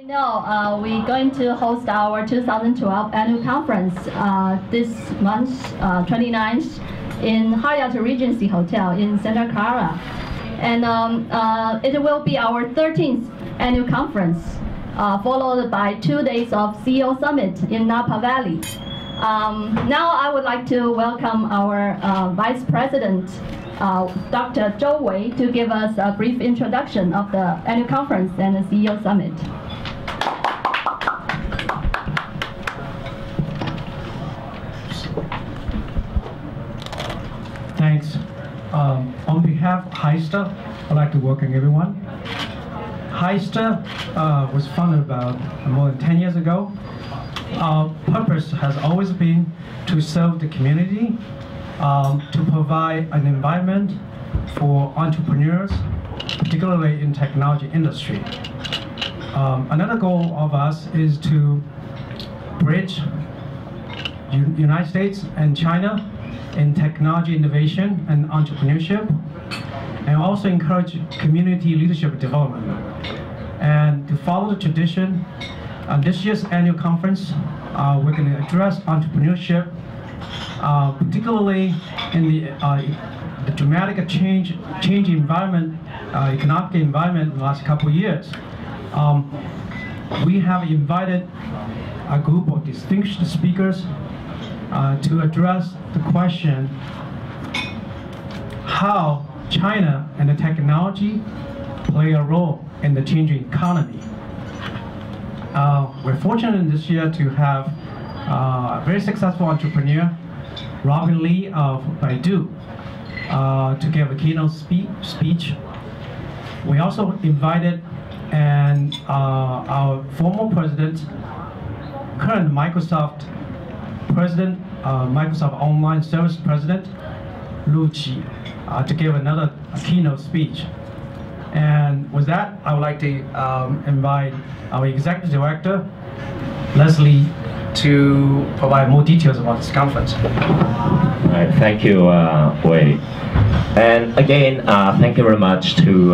We're going to host our 2012 annual conference this month, 29th, in Hyatt Regency Hotel in Santa Clara. And it will be our 13th annual conference, followed by 2 days of CEO Summit in Napa Valley. Now I would like to welcome our Vice President, Dr. Zhou Wei, to give us a brief introduction of the annual conference and the CEO Summit. Thanks. On behalf of HYSTA, I'd like to welcome everyone. HYSTA was founded about more than 10 years ago. Our purpose has always been to serve the community, to provide an environment for entrepreneurs, particularly in technology industry. Another goal of us is to bridge United States and China in technology innovation and entrepreneurship, and also encourage community leadership development. And to follow the tradition, this year's annual conference, we're going to address entrepreneurship, particularly in the dramatic change environment, economic environment in the last couple of years. We have invited a group of distinguished speakers to address the question how China and the technology play a role in the changing economy. We're fortunate this year to have a very successful entrepreneur, Robin Lee of Baidu, to give a keynote speech. We also invited our former president, current Microsoft president, Microsoft Online Service President, Lu Qi, to give another keynote speech. And with that, I would like to invite our Executive Director, Leslie, to provide more details about this conference. All right, thank you, Wei. And again, thank you very much to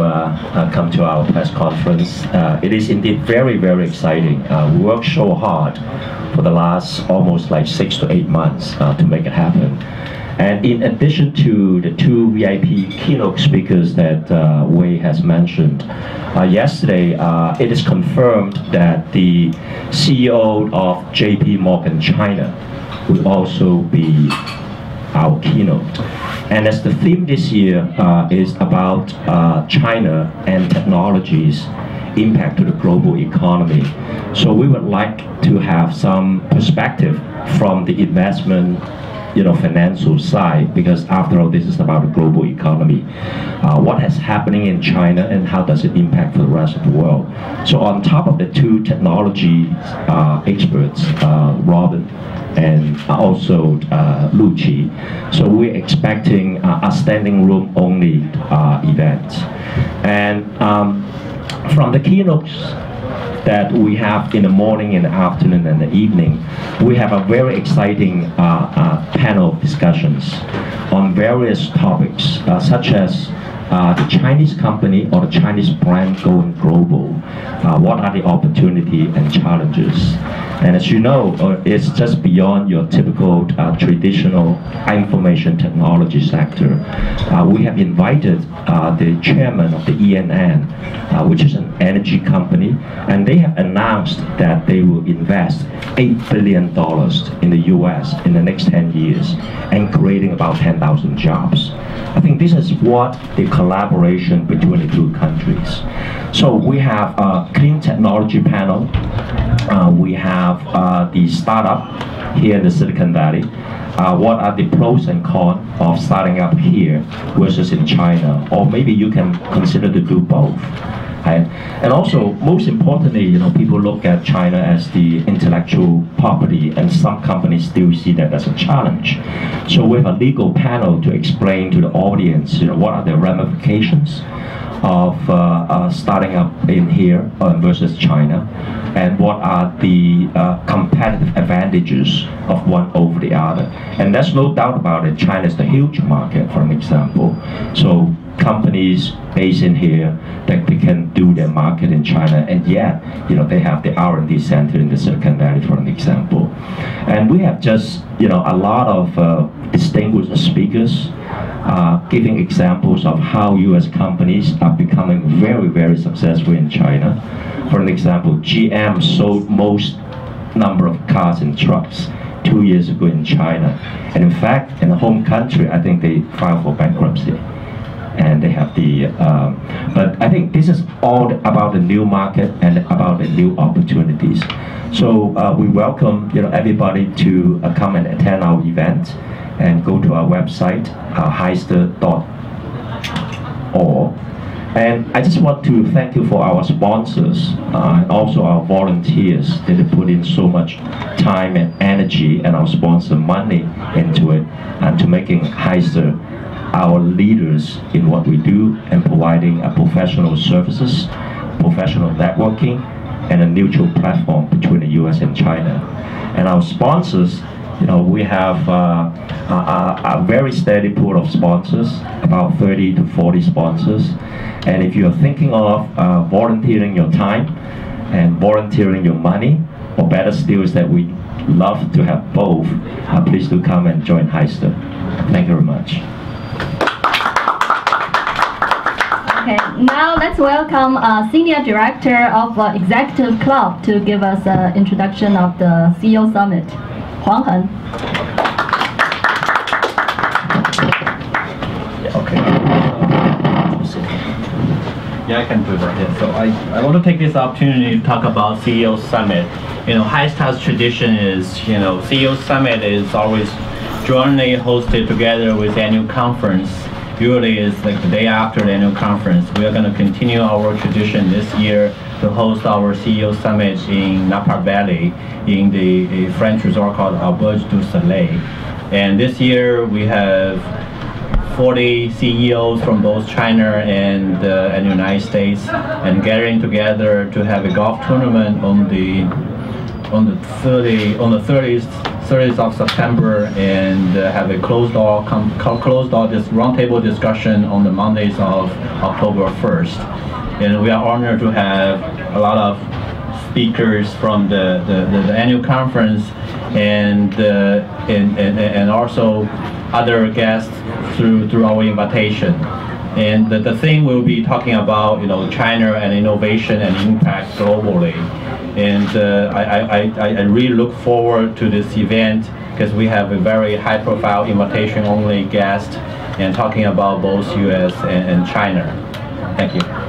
come to our press conference. It is indeed very, very exciting. We worked so hard for the last almost like 6 to 8 months to make it happen. And in addition to the 2 VIP keynote speakers that Wei has mentioned, yesterday it is confirmed that the CEO of JP Morgan China will also be our keynote. And as the theme this year is about China and technologies impact to the global economy. So we would like to have some perspective from the investment, financial side, because after all, this is about the global economy. What is happening in China and how does it impact for the rest of the world? So on top of the 2 technology experts, Robin and also Lu Qi, so we're expecting a standing room only event. And from the keynotes that we have in the morning, in the afternoon, and the evening, we have a very exciting panel of discussions on various topics, such as the Chinese company or the Chinese brand going global. What are the opportunities and challenges? And as you know, it's just beyond your typical traditional information technology sector. We have invited the chairman of the ENN, which is an energy company, and they have announced that they will invest $8 billion in the US in the next 10 years and creating about 10,000 jobs. I think this is what the collaboration between the 2 countries. So we have a clean technology panel. We have the startup here in the Silicon Valley. What are the pros and cons of starting up here versus in China? Or maybe you can consider to do both. Right? And also, most importantly, people look at China as the intellectual property, and some companies still see that as a challenge. So we have a legal panel to explain to the audience, what are the ramifications of starting up in here versus China, and what are the competitive advantages of one over the other. And there's no doubt about it, China is the huge market, for an example. So companies based in here that they can do their market market in China, and yet, they have the R&D center in the Silicon Valley, for an example. And we have just, a lot of distinguished speakers giving examples of how U.S. companies are becoming very, very successful in China. For an example, GM sold most number of cars and trucks 2 years ago in China. And in fact, in the home country, I think they filed for bankruptcy. And they have the, but I think this is all about the new market and about the new opportunities. So we welcome everybody to come and attend our event and go to our website, HYSTA.org. And I just want to thank you for our sponsors and also our volunteers that have put in so much time and energy, and our sponsor money into it, and to making HYSTA our leaders in what we do and providing professional services, professional networking, and a neutral platform between the US and China. And our sponsors, we have a very steady pool of sponsors, about 30 to 40 sponsors. And if you're thinking of volunteering your time and volunteering your money, or better still is that we love to have both, please do come and join HYSTA. Thank you very much. Okay, now let's welcome Senior Director of Executive Club to give us an introduction of the CEO Summit, Huang Hen. Yeah, I can do that. Yeah. So I want to take this opportunity to talk about CEO Summit. HYSTA's tradition is, CEO Summit is always jointly hosted together with annual conference. Usually it's like the day after the annual conference. We are going to continue our tradition this year to host our CEO Summit in Napa Valley in the French resort called Auberge du Soleil. And this year we have 40 CEOs from both China and the United States, and gathering together to have a golf tournament on the 30th of September, and have a closed door roundtable discussion on the Mondays of October 1st. And we are honored to have a lot of speakers from the annual conference and also other guests through our invitation. And the thing we'll be talking about, China and innovation and impact globally. And I really look forward to this event because we have a very high-profile invitation-only guest and talking about both U.S. and China. Thank you.